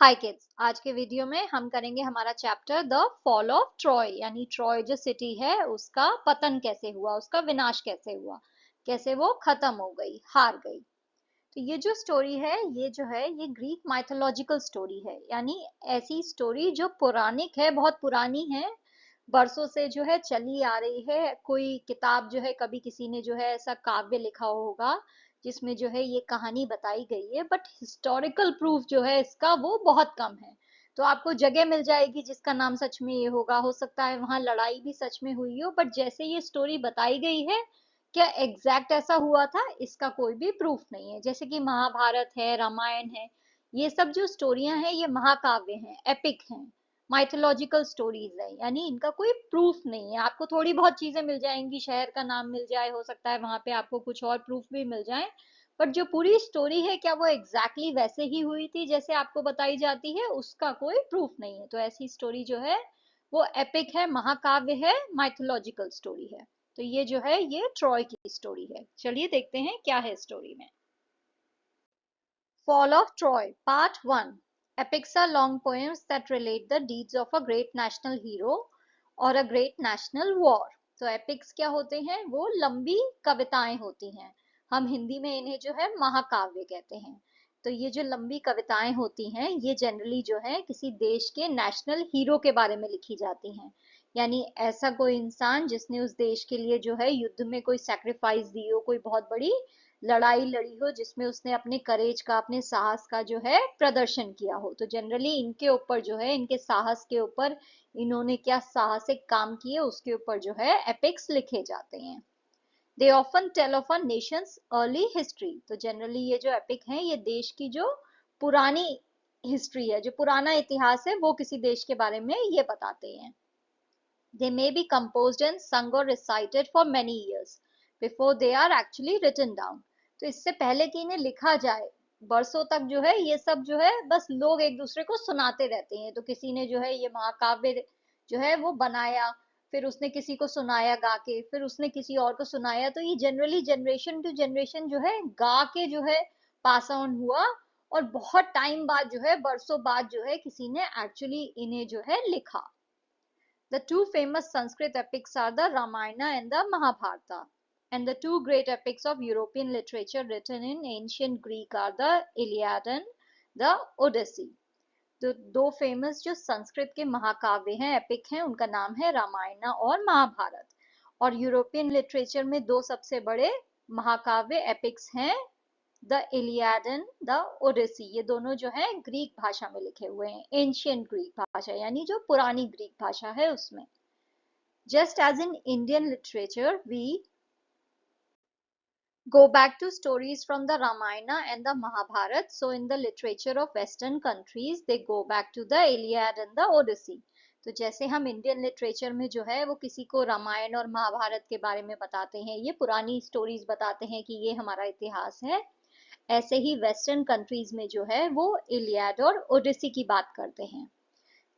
हाय kids, आज के video में हम करेंगे हमारा chapter the fall of Troy, यानी ट्रॉय जो सिटी है उसका पतन कैसे हुआ, उसका विनाश कैसे हुआ, कैसे वो खत्म हो गई, हार गई। तो ये जो स्टोरी है ये जो है ये ग्रीक माइथोलॉजिकल स्टोरी है, यानी ऐसी स्टोरी जो पौराणिक है, बहुत पुरानी है, बरसों से जो है चली आ रही है। कोई किताब जो है, कभी किसी ने जो है ऐसा काव्य लिखा होगा जिसमें जो है ये कहानी बताई गई है, बट हिस्टोरिकल प्रूफ जो है इसका वो बहुत कम है। तो आपको जगह मिल जाएगी जिसका नाम सच में ये होगा, हो सकता है वहां लड़ाई भी सच में हुई हो, बट जैसे ये स्टोरी बताई गई है, क्या एग्जैक्ट ऐसा हुआ था इसका कोई भी प्रूफ नहीं है। जैसे कि महाभारत है, रामायण है, ये सब जो स्टोरियां हैं ये महाकाव्य हैं, एपिक हैं, माइथोलॉजिकल स्टोरीज है, यानी इनका कोई प्रूफ नहीं है। आपको थोड़ी बहुत चीजें मिल जाएंगी, शहर का नाम मिल जाए, हो सकता है वहां पे आपको कुछ और प्रूफ भी मिल जाए, बट जो पूरी स्टोरी है क्या वो एग्जैक्टली exactly वैसे ही हुई थी जैसे आपको बताई जाती है, उसका कोई प्रूफ नहीं है। तो ऐसी स्टोरी जो है वो एपिक है, महाकाव्य है, माइथोलॉजिकल स्टोरी है। तो ये जो है ये ट्रॉय की स्टोरी है। चलिए देखते हैं क्या है स्टोरी में। Fall of Troy, Part 1. Epics are long poems that relate the deeds of a great national hero or a great national war. तो एपिक्स क्या होते हैं? वो लंबी कविताएं होती हैं। हम हिंदी में इन्हें जो है महाकाव्य कहते हैं। तो ये जो लंबी कविताएं होती हैं ये जनरली जो है किसी देश के नेशनल हीरो के बारे में लिखी जाती हैं, यानी ऐसा कोई इंसान जिसने उस देश के लिए जो है युद्ध में कोई सैक्रिफाइस दी हो, कोई बहुत बड़ी लड़ाई लड़ी हो जिसमें उसने अपने करेज का, अपने साहस का जो है प्रदर्शन किया हो। तो जनरली इनके ऊपर जो है, इनके साहस के ऊपर, इन्होंने क्या साहसिक काम किए उसके ऊपर जो है एपिक्स लिखे जाते हैं। They often tell of a nations early history. तो जनरली ये जो एपिक हैं ये देश की जो पुरानी हिस्ट्री है, जो पुराना इतिहास है, वो किसी देश के बारे में ये बताते हैं। They may be composed and sung or recited for many years before they are actually written down. तो इससे पहले कि इन्हें लिखा जाए, बरसों तक जो है ये सब जो है बस लोग एक दूसरे को सुनाते रहते हैं। तो किसी ने जो है ये महाकाव्य जो है वो बनाया, फिर उसने किसी को सुनाया गा के, फिर उसने किसी और को सुनाया। तो ये जनरली जनरेशन टू जनरेशन जो है गा के जो है पास ऑन हुआ, और बहुत टाइम बाद जो है, बरसों बाद जो है किसी ने एक्चुअली इन्हें जो है लिखा। The two famous Sanskrit epics are the Ramayana and the Mahabharata. And the two great epics of European literature written in ancient Greek are the Iliad and the Odyssey. तो दो फेमस जो संस्कृत के महाकाव्य हैं, एपिक हैं, उनका नाम है रामायण और महाभारत। और यूरोपियन लिटरेचर में दो सबसे बड़े महाकाव्य एपिक्स हैं, the Iliad and the Odyssey. ये दोनों जो है ग्रीक भाषा में लिखे हुए हैं, एंशियंट ग्रीक भाषा, यानी जो पुरानी ग्रीक भाषा है उसमें। Just as in Indian literature we go back to stories from the Ramayana and the Mahabharata, so in the literature of Western countries they go back to the Iliad and the Odyssey. तो जैसे हम Indian literature में जो है वो किसी को रामायण और महाभारत के बारे में बताते हैं, ये पुरानी स्टोरीज बताते हैं कि ये हमारा इतिहास है, ऐसे ही वेस्टर्न कंट्रीज में जो है वो इलियाड और ओडिसी की बात करते हैं।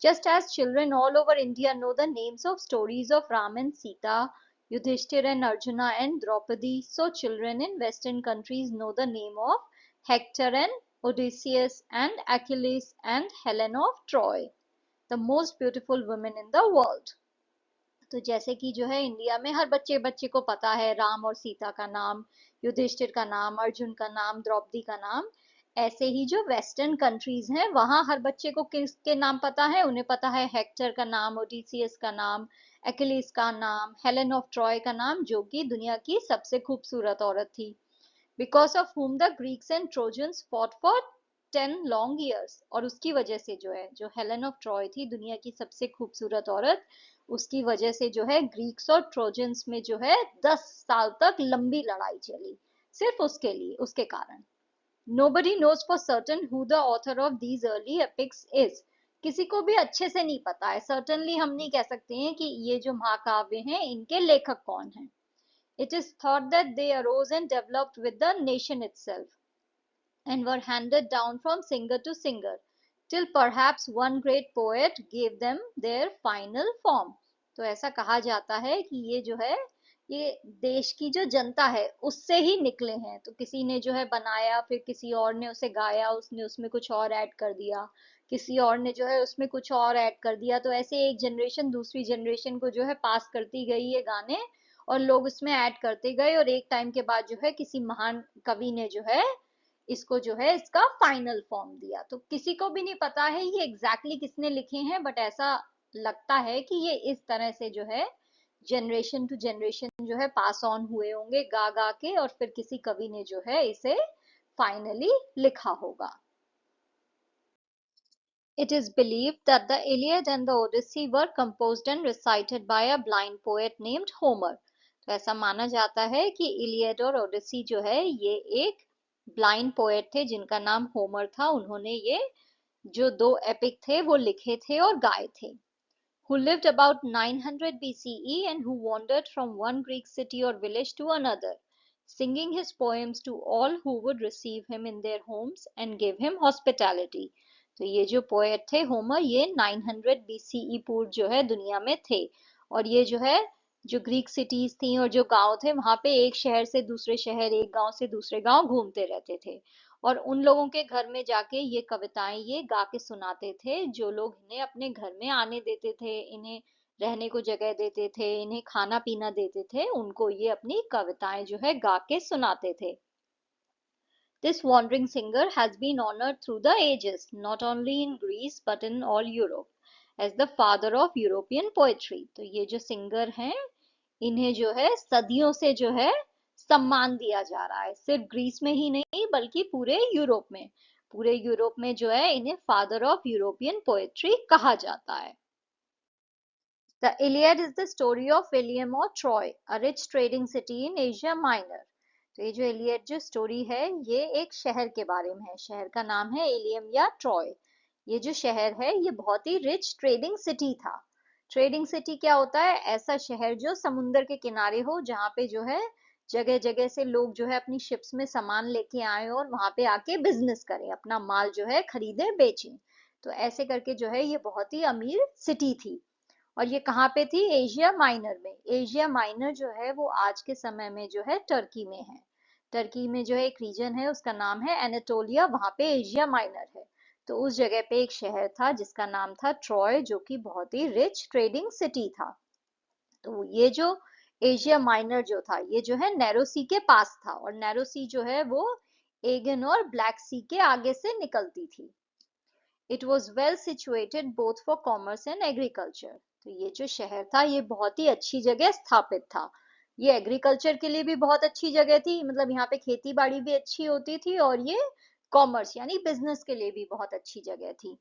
Just as children all over India know the names of stories of Ram and Sita, Yudhishthir and Arjuna and Draupadi, so children in Western countries know the name of Hector and Odysseus and Achilles and Helen of Troy, the most beautiful women in the world. तो जैसे कि जो है India में हर बच्चे बच्चे को पता है राम और सीता का नाम, युधिष्ठिर का नाम, अर्जुन का नाम, द्रौपदी का नाम, ऐसे ही जो वेस्टर्न कंट्रीज हैं वहां हर बच्चे को किसके नाम पता है? उन्हें पता है हेक्टर का नाम, ओडिसियस का नाम, एक्लिस का नाम, हेलेन ऑफ ट्रॉय का नाम, जो कि दुनिया की सबसे खूबसूरत औरत थी, because of whom the Greeks and Trojans fought for 10 long years। और उसकी वजह से जो है, जो हेलेन ऑफ ट्रॉय थी दुनिया की सबसे खूबसूरत औरत, उसकी वजह से जो है ग्रीक्स और ट्रोजन्स में जो है 10 साल तक लंबी लड़ाई चली, सिर्फ उसके लिए, उसके कारण। Nobody knows for certain who the author of these early epics is। किसी को भी अच्छे से नहीं पता है, certainly हम नहीं कह सकते हैं कि ये जो महाकाव्य हैं इनके लेखक कौन हैं। It is thought that they arose and developed with the nation itself and were handed down from singer to singer till perhaps one great poet gave them their final form। तो ऐसा कहा जाता है कि ये जो है ये देश की जो जनता है उससे ही निकले हैं। तो किसी ने जो है बनाया, फिर किसी और ने उसे गाया, उसने उसमें कुछ और ऐड कर दिया, किसी और ने जो है उसमें कुछ और ऐड कर दिया, तो ऐसे एक जनरेशन दूसरी जनरेशन को जो है पास करती गई ये गाने, और लोग उसमें ऐड करते गए, और एक टाइम के बाद जो है किसी महान कवि ने जो है इसको जो है इसका फाइनल फॉर्म दिया। तो किसी को भी नहीं पता है ये एग्जैक्टली किसने लिखे हैं, बट ऐसा लगता है कि ये इस तरह से जो है जनरेशन टू जनरेशन जो है पास ऑन हुए होंगे गा गा के, और फिर किसी कवि ने जो है इसे फाइनली लिखा होगा। It is believed that the Iliad and the Odyssey were composed and recited by a blind poet named Homer. तो ऐसा माना जाता है कि इलियड और ओडिसी जो है ये एक ब्लाइंड पोएट थे जिनका नाम होमर था। उन्होंने ये जो दो एपिक थे वो लिखे थे और गाए थे। Who lived about 900 BCE and who wandered from one Greek city or village to another, singing his poems to all who would receive him in their homes and give him hospitality. तो ये जो poet थे Homer, ये 900 BCE पूर्व जो है दुनिया में थे, और ये जो है जो ग्रीक सिटीज थी और जो गांव थे वहां पे एक शहर से दूसरे शहर, एक गांव से दूसरे गांव घूमते रहते थे, और उन लोगों के घर में जाके ये कविताएं ये गा के सुनाते थे। जो लोग इन्हें अपने घर में आने देते थे, इन्हें रहने को जगह देते थे, इन्हें खाना पीना देते थे, उनको ये अपनी कविताएं जो है गा के सुनाते थे। This wandering singer has been honored through the ages, not only in Greece but in all Europe, as the father of European poetry. तो ये जो सिंगर हैं इन्हें जो है सदियों से जो है सम्मान दिया जा रहा है, सिर्फ ग्रीस में ही नहीं बल्कि पूरे यूरोप में जो है इन्हें फादर ऑफ यूरोपियन पोएट्री कहा जाता है। The Iliad is the story of Ilium or Troy, a rich trading city in Asia Minor. तो ये जो इलियड जो स्टोरी है ये एक शहर के बारे में है। शहर का नाम है इलियम या ट्रॉय। ये जो शहर है ये बहुत ही रिच ट्रेडिंग सिटी था। ट्रेडिंग सिटी क्या होता है? ऐसा शहर जो समुंदर के किनारे हो, जहाँ पे जो है जगह जगह से लोग जो है अपनी शिप्स में सामान लेके आए और वहां पे आके बिजनेस करें, अपना माल जो है खरीदे बेचें। तो ऐसे करके जो है ये बहुत ही अमीर सिटी थी। और ये कहाँ पे थी? एशिया माइनर में। एशिया माइनर जो है वो आज के समय में जो है टर्की में है। टर्की में जो है एक रीजन है उसका नाम है एनाटोलिया, वहां पे एशिया माइनर है। तो उस जगह पे एक शहर था जिसका नाम था ट्रॉय, जो कि बहुत ही रिच ट्रेडिंग सिटी था। तो ये जो एशिया माइनर जो था ये जो है नैरो सी के पास था, और नैरो सी जो है वो एगन और ब्लैक सी के आगे से निकलती थी। It was well situated both for commerce and agriculture. तो ये जो शहर था ये बहुत ही अच्छी जगह स्थापित था। ये एग्रीकल्चर के लिए भी बहुत अच्छी जगह थी, मतलब यहाँ पे खेती बाड़ी भी अच्छी होती थी, और ये कॉमर्स यानी बिजनेस के लिए भी बहुत अच्छी जगह थी।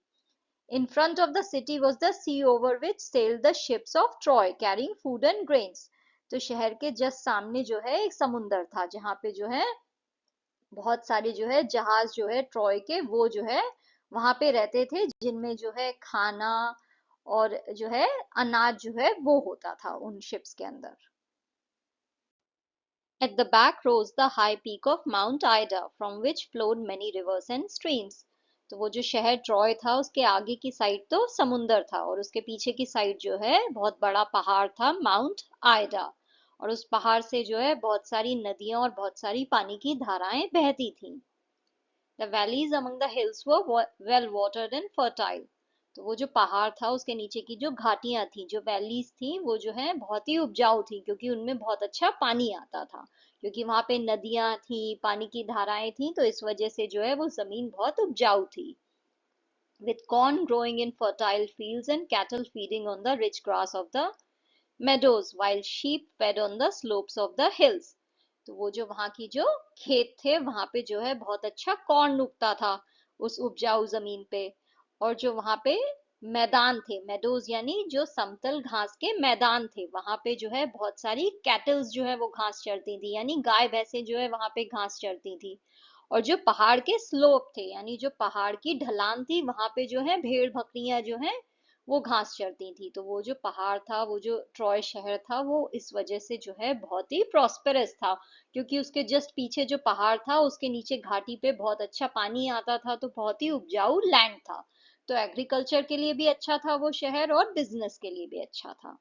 In front of the city was the sea over which sailed the ships of Troy carrying food and grains. तो शहर के जस्ट सामने जो है एक समुंदर था जहाँ पे जो है बहुत सारे जो है जहाज जो है ट्रॉय के वो जो है वहां पे रहते थे, जिनमें जो है खाना और जो है अनाज जो है वो होता था उन शिप्स के अंदर। At the back rose the high peak of Mount Ida, from which flowed many rivers and streams. तो वो जो शहर ट्रॉय था उसके आगे की साइड तो समुंदर था, और उसके पीछे की साइड जो है बहुत बड़ा पहाड़ था, माउंट आइडा। और उस पहाड़ से जो है बहुत सारी नदियां और बहुत सारी पानी की धाराएं बहती थीं। The valleys among the hills were well watered and fertile. तो वो जो पहाड़ था उसके नीचे की जो घाटियां थी, जो वैलीज थी, वो जो है बहुत ही उपजाऊ थी, क्योंकि उनमें बहुत अच्छा पानी आता था, क्योंकि वहां पे नदियां थी, पानी की धाराएं थी, तो इस वजह से जो है वो जमीन बहुत उपजाऊ थी। With corn growing in fertile fields and cattle feeding on the rich grass of the meadows while sheep fed on the slopes of the hills. तो वो जो वहां की जो खेत थे वहां पे जो है बहुत अच्छा कॉर्न उगता था उस उपजाऊ जमीन पे, और जो वहां पे मैदान थे, मेडोज यानी जो समतल घास के मैदान थे, वहां पे जो है बहुत सारी कैटल्स जो है वो घास चरती थी, यानी गाय भैंसे जो है वहां पे घास चरती थी। और जो पहाड़ के स्लोप थे यानी जो पहाड़ की ढलान थी वहां पे जो है भेड़ बकरियां जो है वो घास चरती थी। तो वो जो पहाड़ था, वो जो ट्रॉय शहर था, वो इस वजह से जो है बहुत ही प्रॉस्पेरस था, क्योंकि उसके जस्ट पीछे जो पहाड़ था उसके नीचे घाटी पे बहुत अच्छा पानी आता था, तो बहुत ही उपजाऊ लैंड था। तो एग्रीकल्चर के लिए भी अच्छा था वो शहर, और बिजनेस के लिए भी अच्छा था।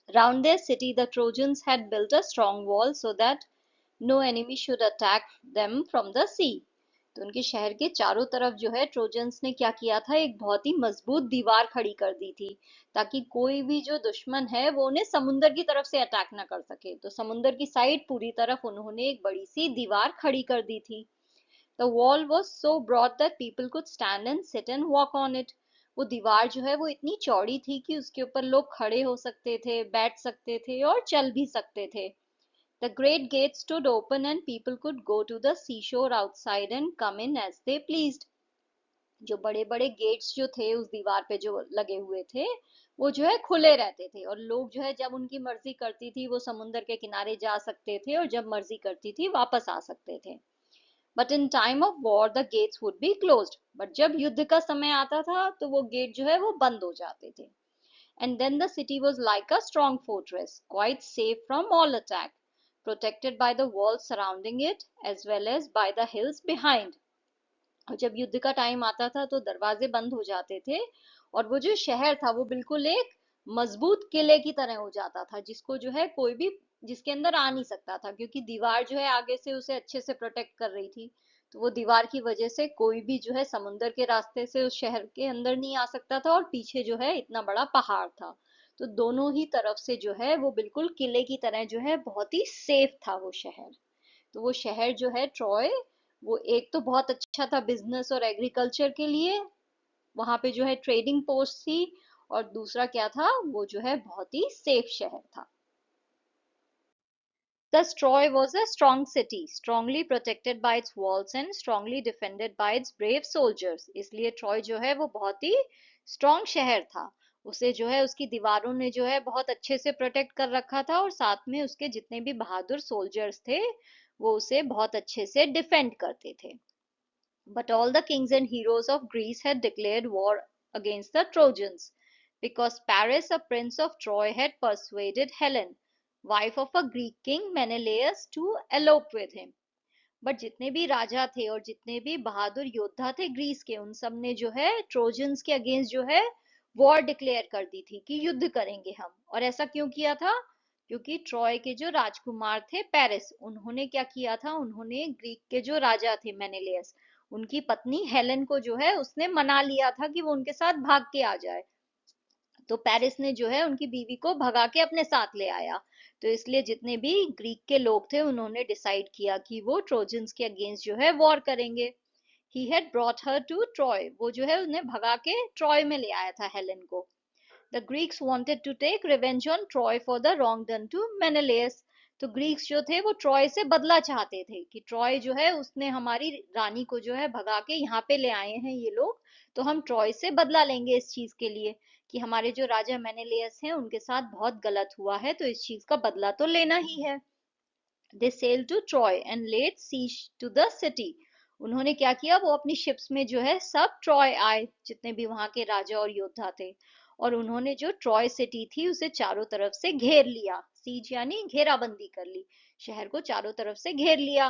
Round their city, the Trojans had built a strong wall so that no enemy should attack them from the sea. तो उनके शहर के चारों तरफ जो है ट्रोजन्स ने क्या किया था, एक बहुत ही मजबूत दीवार खड़ी कर दी थी, ताकि कोई भी जो दुश्मन है वो उन्हें समुंदर की तरफ से अटैक ना कर सके। तो समुंदर की साइड पूरी तरफ उन्होंने एक बड़ी सी दीवार खड़ी कर दी थी। The wall was so broad that people could stand and sit and walk on it. वो दीवार जो है वो इतनी चौड़ी थी कि उसके ऊपर लोग खड़े हो सकते थे, बैठ सकते थे और चल भी सकते थे। The great gates stood open and people could go to the seashore outside and come in as they pleased. जो बड़े बड़े गेट्स जो थे उस दीवार पे जो लगे हुए थे, वो जो है खुले रहते थे, और लोग जो है जब उनकी मर्जी करती थी वो समुंदर के किनारे जा सकते थे, और जब मर्जी करती थी वापस आ सकते थे। But in time of war the gates would be closed, but जब युद्ध का समय आता था तो वो गेट जो है वो बंद हो जाते थे। And then the city was like a strong fortress, quite safe from all attack, protected by the walls surrounding it as well as by the hills behind. और जब युद्ध का टाइम आता था तो दरवाजे बंद हो जाते थे, और वो जो शहर था वो बिल्कुल एक मजबूत किले की तरह हो जाता था, जिसको जो है कोई भी जिसके अंदर आ नहीं सकता था, क्योंकि दीवार जो है आगे से उसे अच्छे से प्रोटेक्ट कर रही थी। तो वो दीवार की वजह से कोई भी जो है समुंदर के रास्ते से उस शहर के अंदर नहीं आ सकता था, और पीछे जो है इतना बड़ा पहाड़ था। तो दोनों ही तरफ से जो है वो बिल्कुल किले की तरह जो है बहुत ही सेफ था वो शहर। तो वो शहर जो है ट्रॉय, वो एक तो बहुत अच्छा था बिजनेस और एग्रीकल्चर के लिए, वहां पे जो है ट्रेडिंग पोस्ट थी, और दूसरा क्या था, वो जो है बहुत ही सेफ शहर था। Thus Troy was a strong city, strongly protected by its walls and strongly defended by its brave soldiers. इसलिए ट्रॉय जो है वो बहुत ही स्ट्रॉन्ग शहर था। उसे जो है उसकी दीवारों ने जो है बहुत अच्छे से प्रोटेक्ट कर रखा था, और साथ में उसके जितने भी बहादुर सोल्जर्स थे वो उसे बहुत अच्छे से डिफेंड करते थे। But all the kings and heroes of Greece had declared war against the Trojans, because Paris, a prince of Troy, had persuaded Helen, wife of a Greek king Menelaus, to elope with him. But जितने भी राजा थे और जितने भी बहादुर योद्धा थे Greece के, उन सब ने जो है ट्रोजन्स के अगेंस्ट जो है वॉर डिक्लेयर कर दी थी कि युद्ध करेंगे हम। और ऐसा क्यों किया था? क्योंकि ट्रॉय के जो राजकुमार थे पेरिस, उन्होंने क्या किया था, उन्होंने ग्रीक के जो राजा थे मेनेलियस, उनकी पत्नी हेलेन को जो है उसने मना लिया था कि वो उनके साथ भाग के आ जाए। तो पेरिस ने जो है उनकी बीवी को भगा के अपने साथ ले आया। तो इसलिए जितने भी ग्रीक के लोग थे उन्होंने डिसाइड किया कि वो ट्रोजन्स के अगेंस्ट जो है वॉर करेंगे। He had brought her to Troy, वो जो है उन्हें भगा के ट्रॉय में ले आया था हेलेन को। The Greeks wanted to take revenge on Troy for the wrong done to Menelaus. तो ग्रीक्स जो थे वो ट्रॉय से बदला चाहते थे कि ट्रॉय जो है उसने हमारी रानी को जो है भगा के यहाँ पे ले आए हैं ये लोग, तो हम ट्रॉय से बदला लेंगे इस चीज के लिए कि हमारे जो राजा मेनेलियस हैं उनके साथ बहुत गलत हुआ है, तो इस चीज का बदला तो लेना ही है। They sail to Troy and laid siege to the city. उन्होंने क्या किया, वो अपनी शिप्स में जो है सब ट्रॉय आए, जितने भी वहां के राजा और योद्धा थे, और उन्होंने जो ट्रॉय सिटी थी उसे चारों तरफ से घेर लिया। सीज यानी घेराबंदी कर ली, शहर को चारों तरफ से घेर लिया।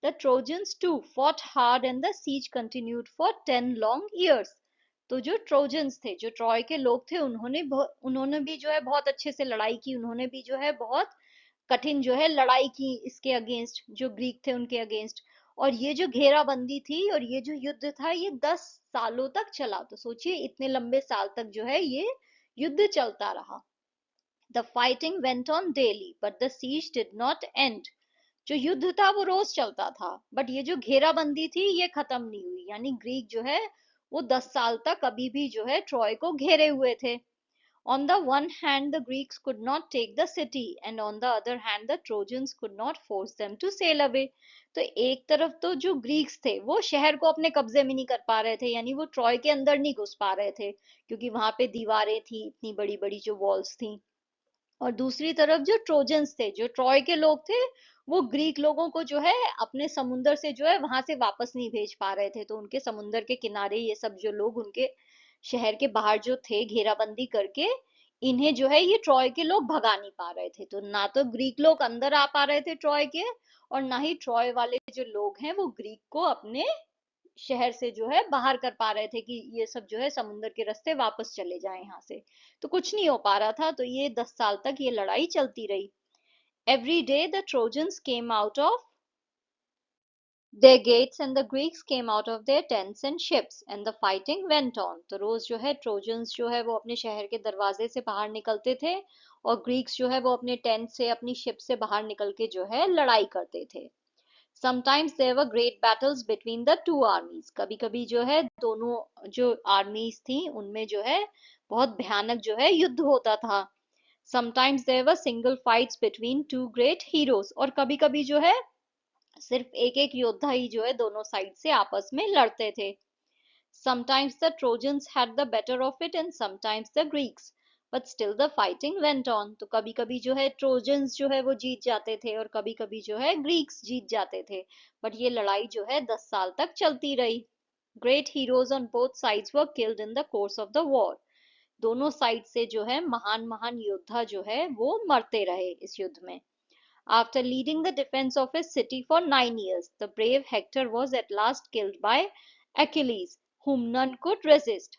The Trojans too fought hard and the siege continued for 10 long years। तो जो ट्रोजन्स थे, जो ट्रॉय के लोग थे, उन्होंने भी जो है बहुत अच्छे से लड़ाई की, उन्होंने भी जो है बहुत कठिन जो है लड़ाई की इसके अगेंस्ट, जो ग्रीक थे उनके अगेंस्ट। और ये जो घेराबंदी थी और ये जो युद्ध था ये 10 सालों तक चला। तो सोचिए इतने लंबे साल तक जो है ये युद्ध चलता रहा। The fighting went on daily but the siege did not end. जो युद्ध था वो रोज चलता था, बट ये जो घेराबंदी थी ये खत्म नहीं हुई, यानी ग्रीक जो है वो 10 साल तक अभी भी जो है ट्रॉय को घेरे हुए थे। On the one hand, the Greeks could not take the city, and on the other hand, the Trojans could not force them to sail away. तो एक तरफ तो जो ग्रीक्स थे वो शहर को अपने कब्जे में नहीं कर पा रहे थे, यानी वो ट्रॉय के अंदर नहीं घुस पा रहे थे, क्योंकि वहां पे दीवारें थी, इतनी बड़ी बड़ी जो वॉल्स थी। और दूसरी तरफ जो ट्रोजन्स थे, जो ट्रॉय के लोग थे, वो ग्रीक लोगों को जो है अपने समुंदर से जो है वहां से वापस नहीं भेज पा रहे थे। तो उनके समुंदर के किनारे ये सब जो लोग उनके शहर के बाहर जो थे घेराबंदी करके, इन्हें जो है ये ट्रॉय के लोग भगा नहीं पा रहे थे। तो ना तो ग्रीक लोग अंदर आ पा रहे थे ट्रॉय के, और ना ही ट्रॉय वाले जो लोग हैं वो ग्रीक को अपने शहर से जो है बाहर कर पा रहे थे कि ये सब जो है समुद्र के रास्ते वापस चले जाएं यहाँ से। तो कुछ नहीं हो पा रहा था, तो ये 10 साल तक ये लड़ाई चलती रही। Every day the trojans came out of their gates and the Greeks came out of their tents and ships and the fighting went on। तो रोज जो है ट्रोजन्स जो है वो अपने शहर के दरवाजे से बाहर निकलते थे और ग्रीक्स जो है वो अपने टेंट से अपनी शिप से बाहर निकल के जो है लड़ाई करते थे। Sometimes there were great battles between the two armies। कभी कभी जो है दोनों जो आर्मीज थी उनमें जो है बहुत भयानक जो है युद्ध होता था। Sometimes there were single fights between two great heroes। और कभी कभी जो है सिर्फ एक एक योद्धा ही जो है दोनों साइड से आपस में लड़ते थे। Sometimes the Trojans had the better of it and sometimes the Greeks, but still the fighting went on। तो कभी कभी जो है ट्रोजन्स जो है वो जीत जाते थे और कभी कभी जो है ग्रीक्स जीत जाते थे, बट ये लड़ाई जो है 10 साल तक चलती रही। Great heroes on both sides were killed in the course of the war। दोनों साइड से जो है महान महान योद्धा जो है वो मरते रहे इस युद्ध में। After leading the defense of his city for 9 years, the brave Hector was at last killed by Achilles, whom none could resist।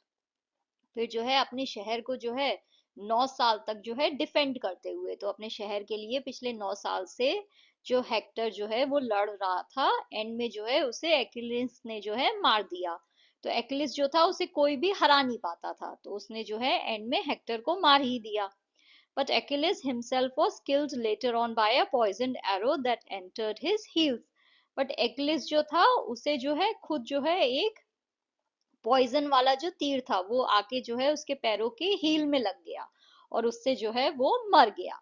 फिर जो है अपने शहर को जो है 9 साल तक जो है डिफेंड करते हुए, तो अपने शहर के लिए पिछले 9 साल से जो हेक्टर जो है वो लड़ रहा था, एंड में जो है उसे एक्िलिस ने जो है मार दिया। तो एक्िलिस जो था उसे कोई भी हरा नहीं पाता था, तो उसने जो है एंड में हेक्टर को मार ही दिया। But Achilles himself was killed later on by a poisoned arrow that entered his heels। But Achilles जो था उसे जो है खुद जो है एक पॉइजन वाला जो तीर था वो आके जो है उसके पैरों के हील में लग गया और उससे जो है वो मर गया।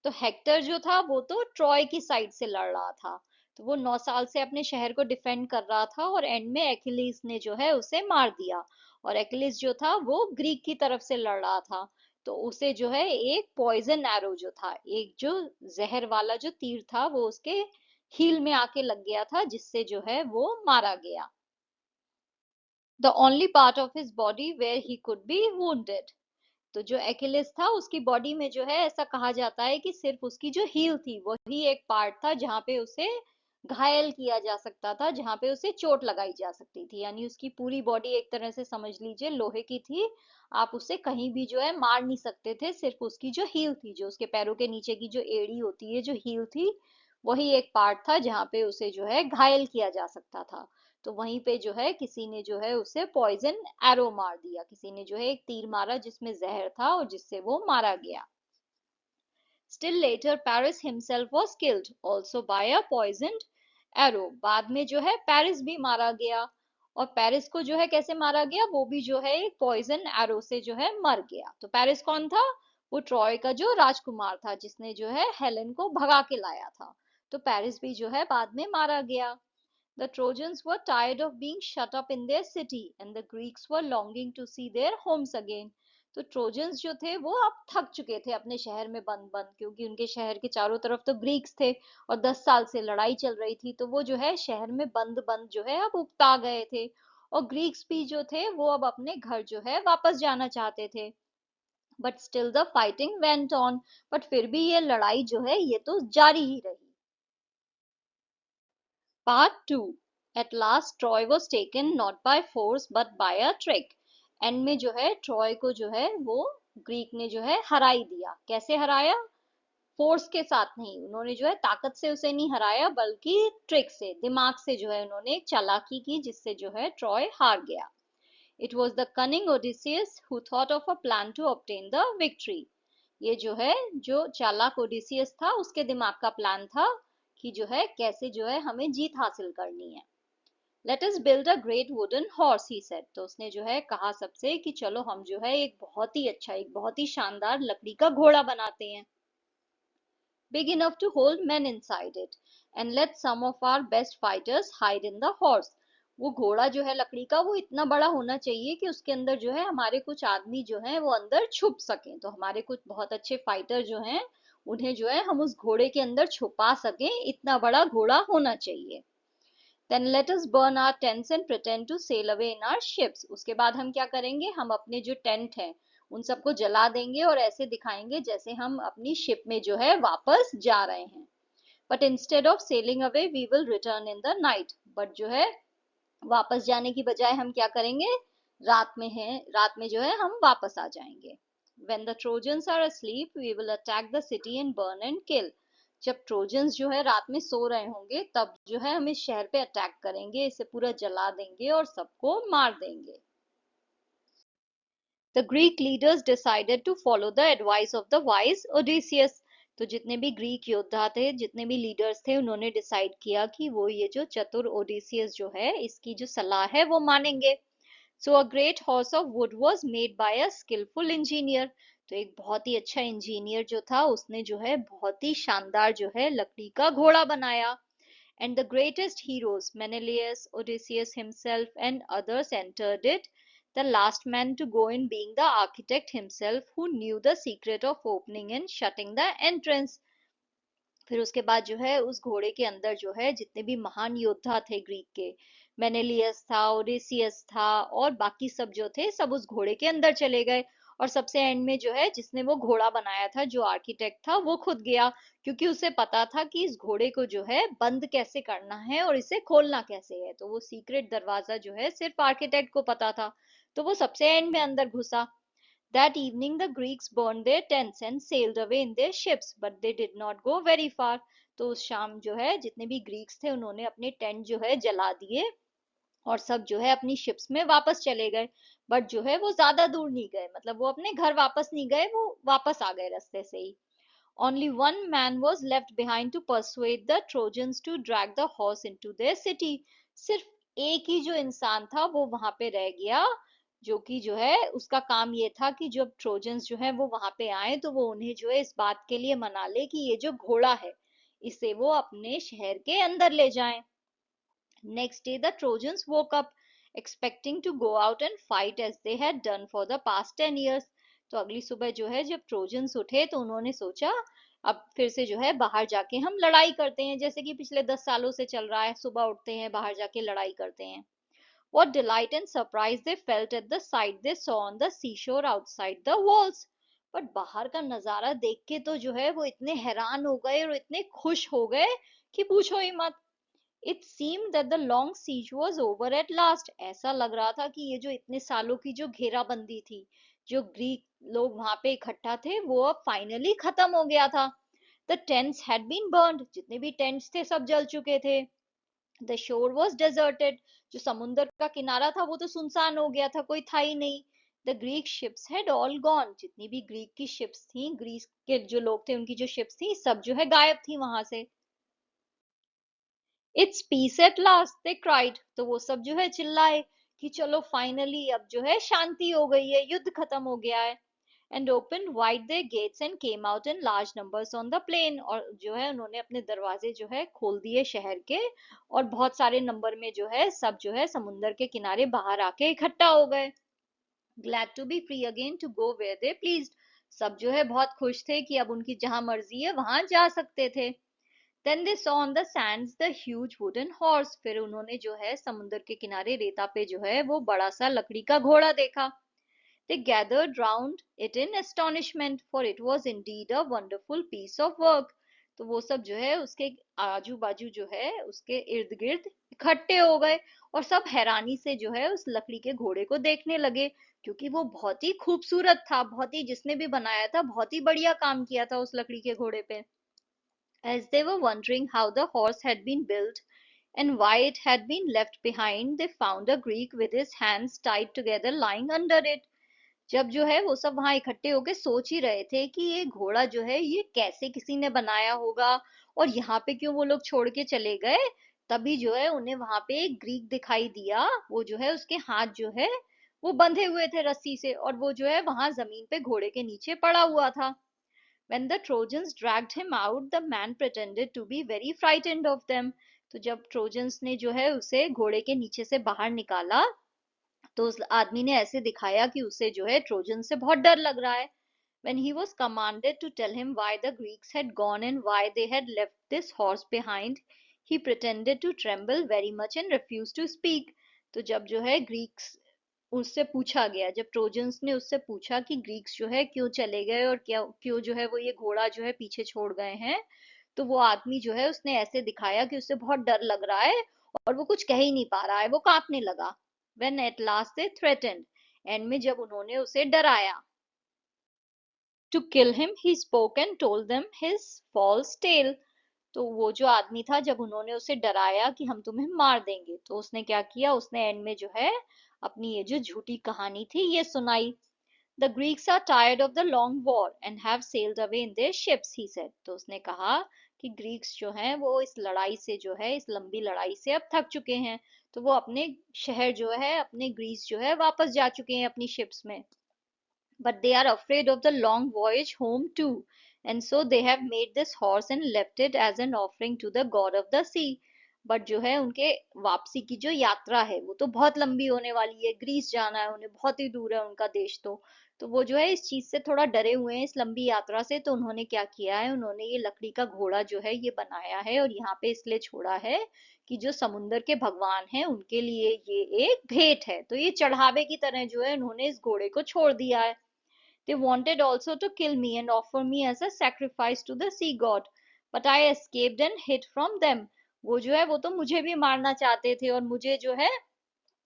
तो हेक्टर जो था वो तो ट्रॉय की साइड से लड़ रहा था, तो वो 9 साल से अपने शहर को डिफेंड कर रहा था और एंड में एक्िलीज ने जो है उसे मार दिया। और एक्िलीज जो था वो ग्रीक की तरफ से लड़ रहा था, तो उसे जो है एक पॉइजन एरो जो था, एक जो जहर वाला जो तीर था वो उसके हील में आके लग गया था, जिससे जो है वो मारा गया। The only part of his body where he could be wounded। तो जो एक्िलिस था उसकी बॉडी में जो है ऐसा कहा जाता है कि सिर्फ उसकी जो हील थी वही एक पार्ट था जहां पे उसे घायल किया जा सकता था, जहां पे उसे चोट लगाई जा सकती थी। यानी उसकी पूरी बॉडी एक तरह से समझ लीजिए लोहे की थी, आप उसे कहीं भी जो है मार नहीं सकते थे। सिर्फ उसकी जो हील थी, जो उसके पैरों के नीचे की जो एड़ी होती है, जो हील थी, वही एक पार्ट था जहां पे उसे जो है घायल किया जा सकता था। तो वहीं पे जो है किसी ने जो है उसे पॉइजन एरो मार दिया, किसी ने जो है एक तीर मारा जिसमें जहर था और जिससे वो मारा गया। Still later Paris himself was killed also by a poisoned arrow। बाद में जो है पेरिस भी मारा गया, और पेरिस को जो है कैसे मारा गया, वो भी जो है एक पॉइजन एरो से जो है मर गया। तो पेरिस कौन था, वो ट्रॉय का जो राजकुमार था जिसने जो है हेलेन को भगा के लाया था। तो पेरिस भी जो है बाद में मारा गया। The Trojans were tired of being shut up in their city and the Greeks were longing to see their homes again। तो ट्रोजन्स जो थे वो अब थक चुके थे अपने शहर में बंद बंद, क्योंकि उनके शहर के चारों तरफ तो ग्रीक्स थे और 10 साल से लड़ाई चल रही थी, तो वो जो है शहर में बंद बंद जो है अब उकता गए थे। और ग्रीक्स भी जो थे वो अब अपने घर जो है वापस जाना चाहते थे। But still the fighting went on. But फिर भी ये लड़ाई जो है ये तो जारी ही रही। Part 2। At last Troy was taken not by force but by a trick। And में जो है ट्रॉय को जो है वो ग्रीक ने जो है हरा ही दिया। कैसे हराया, फोर्स के साथ नहीं, उन्होंने जो है ताकत से उसे नहीं हराया बल्कि ट्रिक से, दिमाग से जो है उन्होंने एक चालाकी की जिससे जो है ट्रॉय हार गया। It was the cunning Odysseus who thought of a plan to obtain the victory. ये जो है जो चालाक ओडिसियस था उसके दिमाग का प्लान था कि जो है कैसे जो है हमें जीत हासिल करनी है। Let us build a great wooden horse he said. तो उसने जो है कहा सबसे कि चलो हम जो है एक बहुत ही अच्छा, एक बहुत ही शानदार लकड़ी का घोड़ा बनाते हैं, big enough to hold men inside it, and let some of our best fighters hide in the horse। वो घोड़ा जो है लकड़ी का वो इतना बड़ा होना चाहिए कि उसके अंदर जो है हमारे कुछ आदमी जो है वो अंदर छुप सकें, तो हमारे कुछ बहुत अच्छे फाइटर जो हैं उन्हें जो है हम उस घोड़े के अंदर छुपा सकें, इतना बड़ा घोड़ा होना चाहिए। Then let us burn our tents and pretend to sail away in our ships। उसके बाद हम क्या करेंगे, हम अपने जो टेंट हैं उन सबको जला देंगे और ऐसे दिखाएंगे जैसे हम अपनी शिप में जो है वापस जा रहे हैं। But instead of sailing away we will return in the night। But जो है वापस जाने की बजाय हम क्या करेंगे, रात में जो है हम वापस आ जाएंगे। When the Trojans are asleep, we will attack the city and burn and kill. जब ट्रोजन्स जो है रात में सो रहे होंगे तब जो है हम इस शहर पे अटैक करेंगे, इसे पूरा जला देंगे और सबको मार देंगे। The Greek leaders decided to follow the advice of the wise Odysseus. तो जितने भी ग्रीक योद्धा थे, जितने भी लीडर्स थे, उन्होंने डिसाइड किया कि वो ये जो चतुर ओडिसियस जो है इसकी जो सलाह है वो मानेंगे। So a great horse of wood was made by a skillful engineer. तो एक बहुत ही अच्छा इंजीनियर जो था उसने जो है बहुत ही शानदार जो है लकड़ी का घोड़ा बनाया। And the greatest heroes, Menelaus, Odysseus himself, and others entered it, the last man to go in being the architect himself, who knew the secret of opening and shutting the entrance. फिर उसके बाद जो है उस घोड़े के अंदर जो है जितने भी महान योद्धा थे ग्रीक के, मेनेलियस था, ओडेसियस था और बाकी सब जो थे सब उस घोड़े के अंदर चले गए। और सबसे एंड में जो है जिसने वो घोड़ा बनाया था, जो आर्किटेक्ट था, वो खुद गया, क्योंकि उसे पता था कि इस घोड़े को जो है बंद कैसे करना है और इसे खोलना कैसे है। तो वो सीक्रेट दरवाजा जो है सिर्फ आर्किटेक्ट को पता था, तो वो सबसे एंड में अंदर घुसा। That evening the Greeks burned their tents and sailed away in their ships, but they did not go very far. तो उस शाम जो है जितने भी ग्रीक्स थे उन्होंने अपने टेंट जो है जला दिए और सब जो है अपनी शिप्स में वापस चले गए। बट जो है वो ज्यादा दूर नहीं गए, मतलब वो अपने घर वापस नहीं गए, वो वापस आ गए रास्ते से ही। Only one man was left behind to persuade the Trojans to drag the horse into their city. सिर्फ एक ही जो इंसान था वो वहां पे रह गया, जो कि जो है उसका काम ये था कि जब ट्रोजन्स जो है वो वहां पे आए तो वो उन्हें जो है इस बात के लिए मना ले कि ये जो घोड़ा है इसे वो अपने शहर के अंदर ले जाएं। Next day the Trojans woke up expecting to go out and fight as they had done for the past 10 years. तो अगली सुबह जो है जब ट्रोजन्स उठे तो उन्होंने सोचा अब फिर से जो है बाहर जाके हम लड़ाई करते हैं, जैसे कि पिछले 10 सालों से चल रहा है, सुबह उठते हैं बाहर जाके लड़ाई करते हैं। What delight and surprise they felt at the sight they saw on the seashore outside the walls. But बाहर का नजारा देख के तो जो है वो इतने हैरान हो गए और इतने खुश हो गए कि पूछो ही मत। It seemed that the long siege was over at last. ऐसा लग रहा था कि ये जो इतने सालों की जो घेराबंदी थी, जो ग्रीक लोग वहां पे इकट्ठा थे, वो अब फाइनली खत्म हो गया था। The tents had been burned. जितने भी टेंट्स थे सब जल चुके थे। The shore was deserted. जो समुंदर का किनारा था वो तो सुनसान हो गया था, कोई था ही नहीं। The Greek ships had all gone. जितनी भी ग्रीक की शिप्स थी, ग्रीस के जो लोग थे उनकी जो शिप्स थी सब जो है गायब थी वहां से। It's peace at last they cried. तो वो सब जो है चिल्लाए कि चलो फाइनली अब जो है शांति हो गई है, युद्ध खत्म हो गया है। And open wide their gates and came out in large numbers on the plain. और जो है उन्होंने अपने दरवाजे जो है खोल दिए शहर के, और बहुत सारे नंबर में जो है सब जो है समुंदर के किनारे बाहर आके इकट्ठा हो गए। Glad to be free again to go where they pleased. सब जो है बहुत खुश थे कि अब उनकी जहां मर्जी है वहां जा सकते थे। Then they saw on the sands the huge wooden horse. फिर उन्होंने जो है समुद्र के किनारे रेता पे जो है वो बड़ा सा लकड़ी का घोड़ा देखा। They gathered round it in astonishment, for it was indeed a wonderful piece of work. तो वो सब जो है उसके आजू बाजू जो है उसके इर्द गिर्द इकट्ठे हो गए और सब हैरानी से जो है उस लकड़ी के घोड़े को देखने लगे, क्योंकि वो बहुत ही खूबसूरत था, बहुत ही, जिसने भी बनाया था बहुत ही बढ़िया काम किया था उस लकड़ी के घोड़े पे। As they were wondering how the horse had been built and why it had been left behind, they found a Greek with his hands tied together lying under it. जब जो है वो सब वहां इकट्ठे होके सोच ही रहे थे कि ये घोड़ा जो है ये कैसे किसी ने बनाया होगा और यहाँ पे क्यों वो लोग छोड़ के चले गए, तभी जो है उन्हें वहां पे एक ग्रीक दिखाई दिया। वो जो है उसके हाथ जो है वो बंधे हुए थे रस्सी से और वो जो है वहां जमीन पे घोड़े के नीचे पड़ा हुआ था। When the Trojans dragged him out, the man pretended to be very frightened of them. तो जब ट्रोजन्स ने जो है उसे घोड़े के नीचे से बाहर निकाला तो उस आदमी ने ऐसे दिखाया कि उसे जो है ट्रोजन से बहुत डर लग रहा है। When he was commanded to tell him why the Greeks had gone and why they had left this horse behind, he pretended to tremble very much and refused to speak. तो जब जो है ग्रीक्स उससे पूछा गया, जब trojans ने उससे पूछा कि ग्रीक्स जो है क्यों चले गए और क्या क्यों जो है वो ये घोड़ा जो है पीछे छोड़ गए हैं, तो वो आदमी जो है उसने ऐसे दिखाया कि उसे बहुत डर लग रहा है और वो कुछ कह ही नहीं पा रहा है, वो कांपने लगा। When at last they threatened, and में जब उन्होंने उसे डराया, to kill him, he spoke and told them his false tale. तो वो जो आदमी था, जब उन्होंने उसे डराया कि हम तुम्हें मार देंगे, तो उसने क्या किया, उसने एंड में जो है अपनी ये जो झूठी कहानी थी ये सुनाई। The Greeks are tired of the long war and have sailed away in their ships, he said. तो उसने कहा कि ग्रीक्स जो हैं वो इस लड़ाई से जो है, इस लंबी लड़ाई से अब थक चुके हैं, तो वो अपने शहर जो है, अपने ग्रीस जो है वापस जा चुके हैं अपनी शिप्स में। But they are afraid of the long voyage home too, and so they have made this horse and left it as an offering to the god of the sea. But जो है उनके वापसी की जो यात्रा है वो तो बहुत लंबी होने वाली है, ग्रीस जाना है उन्हें, बहुत ही दूर है उनका देश। तो वो जो है इस चीज से थोड़ा डरे हुए हैं, इस लंबी यात्रा से। तो उन्होंने क्या किया है, उन्होंने ये लकड़ी का घोड़ा जो है ये बनाया है, और यहाँ पे इसलिए छोड़ा है कि जो समुंदर के भगवान हैं उनके लिए ये एक भेंट है। तो ये चढ़ावे की तरह जो है उन्होंने इस घोड़े को छोड़ दिया है। They wanted also to kill me and offer me as a sacrifice to the sea god, but I escaped and hid from them. वो जो है वो तो मुझे भी मारना चाहते थे और मुझे जो है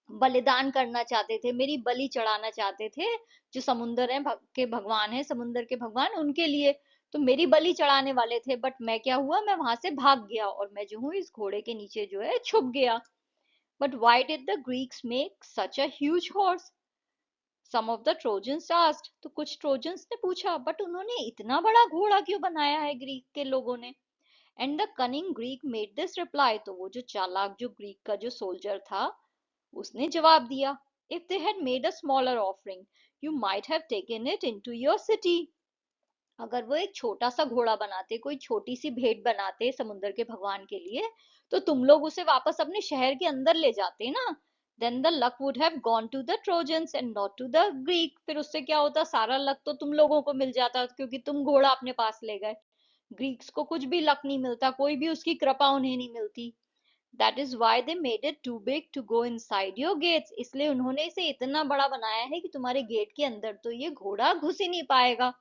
बलिदान करना चाहते थे, मेरी बलि चढ़ाना चाहते थे, जो समुंदर है के भगवान है, समुंदर के भगवान उनके लिए। तो मेरी बलि चढ़ाने वाले थे, बट मैं क्या हुआ, मैं वहां से भाग गया और मैं जो हूँ इस घोड़े के नीचे जो है छुप गया। But why did the Greeks make such a huge horse, some of the Trojans asked. तो कुछ ट्रोजन्स ने पूछा, बट उन्होंने इतना बड़ा घोड़ा क्यों बनाया है ग्रीक के लोगों ने। And the cunning Greek made this reply. तो वो जो चालाक जो ग्रीक का जो सोल्जर था उसने जवाब दिया, if they had made a smaller offering you might have taken it into your city. अगर वो एक छोटा सा घोड़ा बनाते, कोई छोटी सी भेंट बनाते समुद्र के भगवान के लिए, तो तुम लोग उसे वापस अपने शहर के अंदर ले जाते ना। Then the luck would have gone to the Trojans and not to the Greek. फिर उससे क्या होता, सारा लक तो तुम लोगों को मिल जाता, क्योंकि तुम घोड़ा अपने पास ले गए। ग्रीक्स को कुछ भी लक नहीं मिलता, कोई भी उसकी कृपा उन्हें नहीं मिलती। That is why they made it too big to go inside your gates. इसलिए उन्होंने इसे इतना बड़ा बनाया है कि तुम्हारे गेट के अंदर तो ये घोड़ा घुस ही नहीं पाएगा।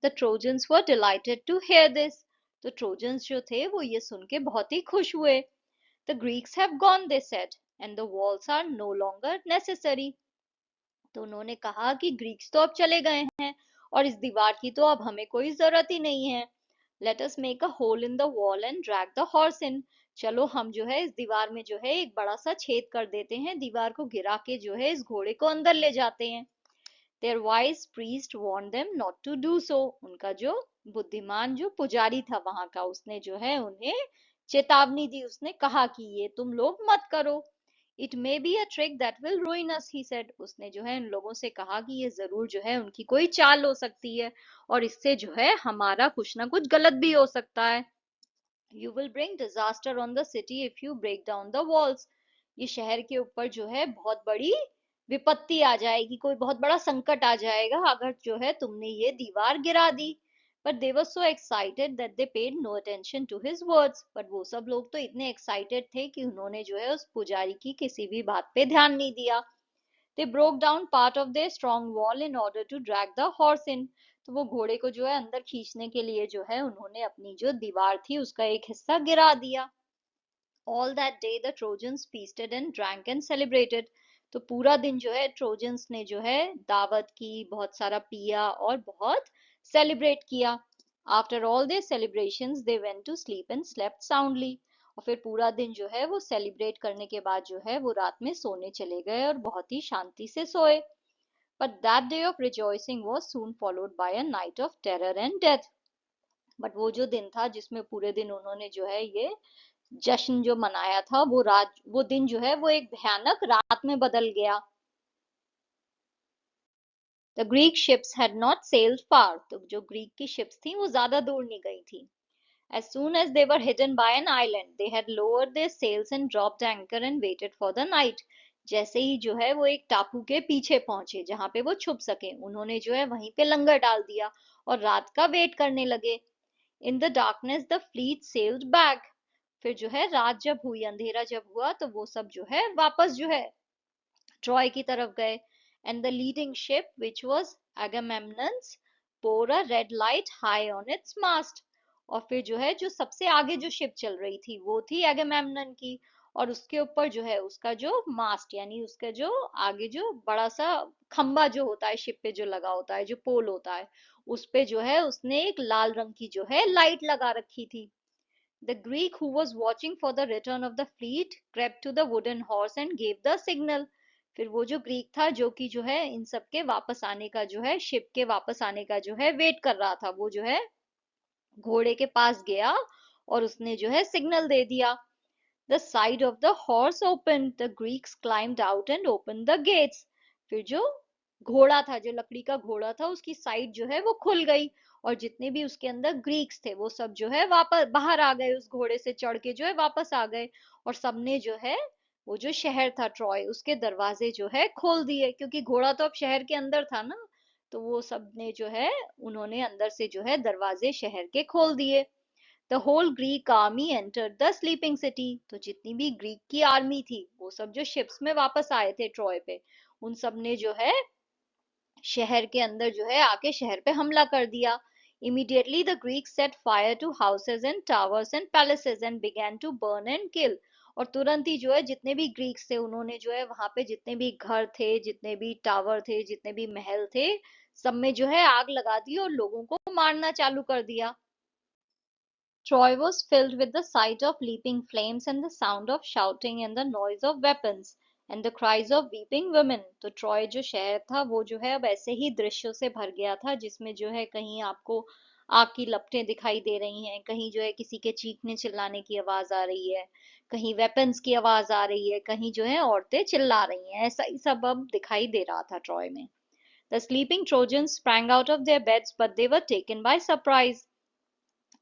The Trojans were delighted to hear this. तो ट्रोजन्स जो थे वो ये सुन के बहुत ही खुश हुए। The Greeks have gone, they said, and the walls are no longer necessary. तो उन्होंने कहा कि ग्रीक्स तो अब चले गए हैं और इस दीवार की तो अब हमें कोई जरूरत ही नहीं है। Let us make a hole in the wall and drag the horse in. चलो हम जो है इस दीवार में जो है एक बड़ा सा छेद कर देते हैं, दीवार को गिरा के जो है इस घोड़े को अंदर ले जाते हैं। Their wise priest warned them not to do so. उनका जो बुद्धिमान जो पुजारी था वहां का, उसने जो है उन्हें चेतावनी दी, उसने कहा कि ये तुम लोग मत करो। It may be a trick that will ruin us, he said. उसने जो है इन लोगों से कहा कि ये जरूर जो है उनकी कोई चाल हो सकती है और इससे जो है हमारा कुछ ना कुछ गलत भी हो सकता है। You will bring disaster on the city if you break down the walls. ये शहर के ऊपर जो है बहुत बड़ी विपत्ति आ जाएगी, कोई बहुत बड़ा संकट आ जाएगा अगर जो है तुमने ये दीवार गिरा दी। But they were so excited that they paid no attention to his words. But वो सब लोग तो इतने excited थे कि उन्होंने जो है उस पुजारी की किसी भी बात पे ध्यान नहीं दिया। They broke down part of their strong wall in order to drag the horse in. तो वो घोड़े को जो है अंदर खींचने के लिए जो है उन्होंने अपनी जो दीवार थी उसका एक हिस्सा गिरा दिया। All that day the Trojans feasted and drank and celebrated. तो पूरा दिन जो है ट्रोजन्स ने जो है दावत की, बहुत सारा पिया और बहुत सेलिब्रेट किया। After all their celebrations they went to sleep and slept soundly. और फिर पूरा दिन जो है वो सेलिब्रेट करने के बाद जो है वो रात में सोने चले गए और बहुत ही शांति से सोए। But that day of rejoicing was soon followed by a night of terror and death. But वो जो दिन था जिसमें पूरे दिन उन्होंने जो है ये जश्न जो मनाया था, वो दिन जो है वो एक भयानक रात में बदल गया। The Greek ships had not sailed far. तो जो ग्रीक की शिप्स थी वो ज्यादा दूर नहीं गई थी। As soon as they were hidden by an island, they had lowered their sails and dropped anchor and waited for the night. जैसे ही जो है वो एक टापू के पीछे पहुंचे जहां पे वो छुप सके, उन्होंने जो है वहीं पे लंगर डाल दिया और रात का वेट करने लगे। In the darkness, the fleet sailed back. फिर जो है रात जब हुई, अंधेरा जब हुआ, तो वो सब जो है वापस जो है ट्रॉय की तरफ गए। And the leading ship, which was Agamemnon's, bore a red light high on its mast. और फिर जो है जो सबसे आगे जो शिप चल रही थी वो थी एगेमेम्नन की, और उसके ऊपर जो है उसका जो मास्ट यानी उसका जो आगे जो बड़ा सा खंबा जो होता है शिप पे जो लगा होता है, जो पोल होता है, उस पे जो है उसने एक लाल रंग की जो है लाइट लगा रखी थी. The Greek who was watching for the return of the fleet crept to the wooden horse and gave the signal. फिर वो जो ग्रीक था जो कि जो है इन सब के वापस आने का जो है शिप के वापस आने का जो है वेट कर रहा था, वो जो है घोड़े के पास गया और उसने जो है सिग्नल दे दिया. The side of the horse opened. The Greeks climbed out and opened the gates. फिर जो घोड़ा था, जो लकड़ी का घोड़ा था, उसकी साइड जो है वो खुल गई और जितने भी उसके अंदर ग्रीक्स थे वो सब जो है वापस बाहर आ गए, उस घोड़े से चढ़ के जो है वापस आ गए. और सबने जो है वो जो शहर था ट्रॉय उसके दरवाजे जो है खोल दिए, क्योंकि घोड़ा तो अब शहर के अंदर था ना, तो वो सब ने जो है उन्होंने अंदर से जो है दरवाजे शहर के खोल दिए. The whole Greek army entered the sleeping city. तो जितनी भी ग्रीक की आर्मी थी वो सब जो शिप्स में वापस आए थे ट्रॉय पे, उन सब ने जो है शहर के अंदर जो है आके शहर पे हमला कर दिया. Immediately the Greeks set fire to houses and towers and palaces and began to burn and kill. और तुरंत ही जो है जितने भी ग्रीक्स थे उन्होंने जो है वहां पे जितने भी घर थे, जितने भी टावर थे, जितने भी महल थे, सब में जो है आग लगा दी और लोगों को मारना चालू कर दिया. Troy was filled with the sight of leaping flames and the sound of shouting and the noise of weapons and the cries of weeping women. तो ट्रॉय जो शहर था वो जो है अब ऐसे ही दृश्यों से भर गया था, जिसमें जो है कहीं आपको आग की लपटें दिखाई दे रही हैं, कहीं जो है किसी के चीखने चिल्लाने की आवाज आ रही है, कहीं वेपन्स की आवाज आ रही है, कहीं जो है औरतें चिल्ला रही हैं. ऐसा ही सब अब दिखाई दे रहा था ट्रॉय में. The sleeping Trojans sprang out of their beds, but they were taken by surprise.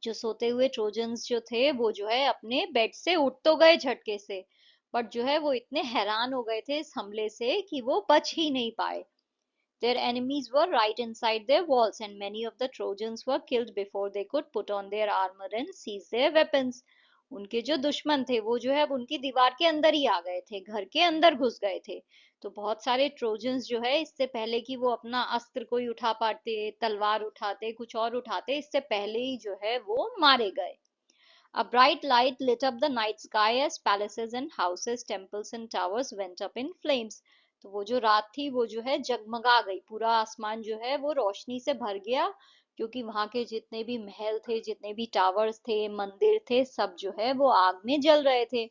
जो सोते हुए ट्रोजन्स जो थे वो जो है अपने बेड से उठ तो गए झटके से, बट जो है वो इतने हैरान हो गए थे इस हमले से कि वो बच ही नहीं पाए. Their enemies were right inside their walls, and many of the Trojans were killed before they could put on their armor and seize their weapons. उनके जो दुश्मन थे वो जो है अब उनकी दीवार के अंदर ही आ गए थे, घर के अंदर घुस गए थे. तो बहुत सारे ट्रोजन्स जो है इससे पहले कि वो अपना अस्त्र कोई उठा पाते, तलवार उठाते, कुछ और उठाते, इससे पहले ही जो है वो मारे गए. A bright light lit up the night sky as palaces and houses, temples and towers went up in flames. तो वो जो रात थी वो जो है जगमगा गई, पूरा आसमान जो है वो रोशनी से भर गया, क्योंकि वहां के जितने भी महल थे, जितने भी टावर्स थे, मंदिर थे, सब जो है वो आग में जल रहे थे.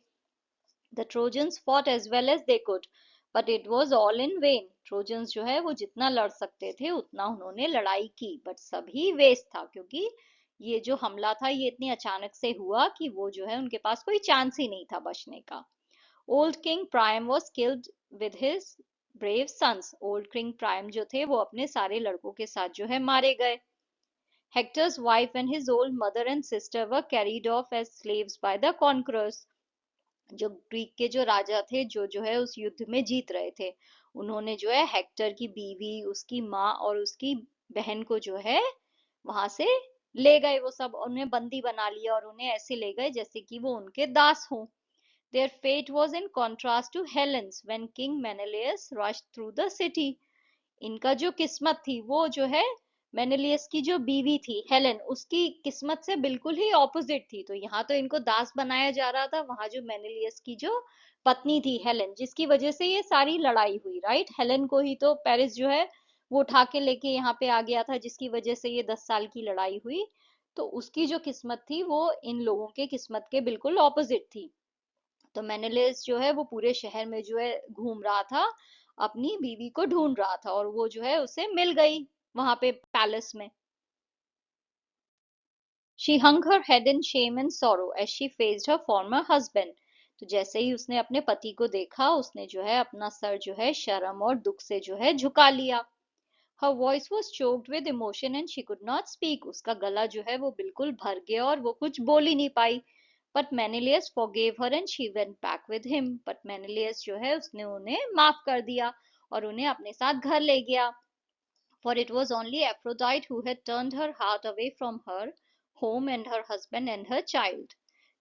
The Trojans fought as well as they could, but it was all in vain. Trojans जो है वो जितना लड़ सकते थे उतना उन्होंने लड़ाई की, बट सभी वेस्ट था, क्योंकि ये जो हमला था ये इतनी अचानक से हुआ कि वो जो है उनके पास कोई चांस ही नहीं था बचने का. Old king Priam was killed with his brave sons. Old king Priam जो थे वो अपने सारे लड़कों के साथ जो है मारे गए. Hector's wife and his old mother and sister were carried off as slaves by the conquerors. जो ग्रीक के जो राजा थे जो है उस युद्ध में जीत रहे थे, उन्होंने जो है हेक्टर की बीवी, उसकी माँ और उसकी बहन को जो है वहां से ले गए. वो सब उन्हें बंदी बना लिया और उन्हें ऐसे ले गए जैसे कि वो उनके दास हों. Their fate was in contrast to Helen's when King Menelaus rushed through the city. इनका जो किस्मत थी वो जो है मेनेलियस की जो बीवी थी हेलेन, उसकी किस्मत से बिल्कुल ही ऑपोजिट थी. तो यहाँ तो इनको दास बनाया जा रहा था, वहां जो मेनेलियस की जो पत्नी थी हेलेन, जिसकी वजह से ये सारी लड़ाई हुई, राइट. हेलेन को ही तो पेरिस जो है वो उठा के लेके यहाँ पे आ गया था, जिसकी वजह से ये 10 साल की लड़ाई हुई. तो उसकी जो किस्मत थी वो इन लोगों के किस्मत के बिल्कुल ऑपोजिट थी. तो मेनेलियस जो है वो पूरे शहर में जो है घूम रहा था, अपनी बीवी को ढूंढ रहा था, और वो जो है उसे मिल गई वहां पे पैलेस में. She hung her head in shame and sorrow as she faced her former husband. तो जैसे ही उसने अपने पति को देखा उसने जो है अपना सर जो है शर्म और दुख से जो है झुका लिया. Her voice was choked with emotion and she could not speak. उसका गला जो है वो बिल्कुल भर गया और वो कुछ बोल ही नहीं पाई. But Menelaus forgave her and she went back with him. But Menelaus जो है उसने उन्हें माफ कर दिया और उन्हें अपने साथ घर ले गया. For it was only Aphrodite who had turned her heart away from her home and her husband and her child.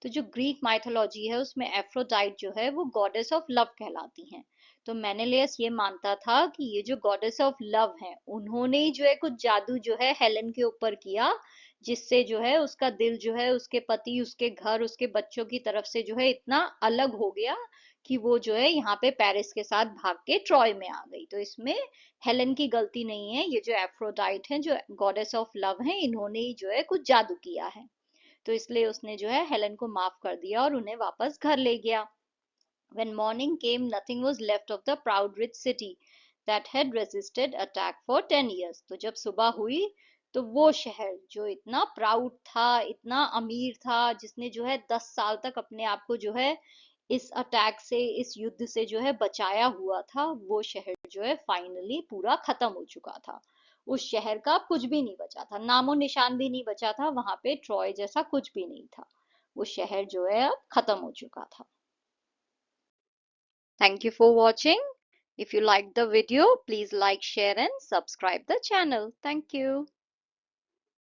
तो जो ग्रीक माइथोलॉजी है उसमें एफ्रोडाइट जो है वो गॉडेस ऑफ लव कहलाती हैं. तो मेनेलियस ये मानता था कि ये जो गॉडेस ऑफ लव है उन्होंने ही जो है कुछ जादू जो है हेलेन के ऊपर किया, जिससे जो है उसका दिल जो है उसके पति, उसके घर, उसके बच्चों की तरफ से जो है इतना अलग हो गया कि वो जो है यहाँ पे पेरिस के साथ भाग के ट्रॉय में आ गई। तो इसमें हेलेन की गलती नहीं है, ये जो एफ्रोडाइट है, जो गॉडेस ऑफ लव है, इन्होंने ही जो है कुछ जादू किया है। तो इसलिए उसने जो है हेलेन को माफ कर दिया और उन्हें वापस घर ले गया। When morning came, nothing was left of the proud rich city that had resisted attack for 10 years. तो जब सुबह हुई तो वो शहर जो इतना प्राउड था, इतना अमीर था, जिसने जो है 10 साल तक अपने आप को जो है इस अटैक से, इस युद्ध से जो है बचाया हुआ था, वो शहर जो है फाइनली पूरा खत्म हो चुका था। उस शहर का कुछ भी नहीं बचा था, नामो निशान भी नहीं बचा था, वहां पे ट्रॉय जैसा कुछ भी नहीं था। वो शहर जो है अब खत्म हो चुका था। Thank you for watching. If you liked the video, please like, share and subscribe the channel. Thank you.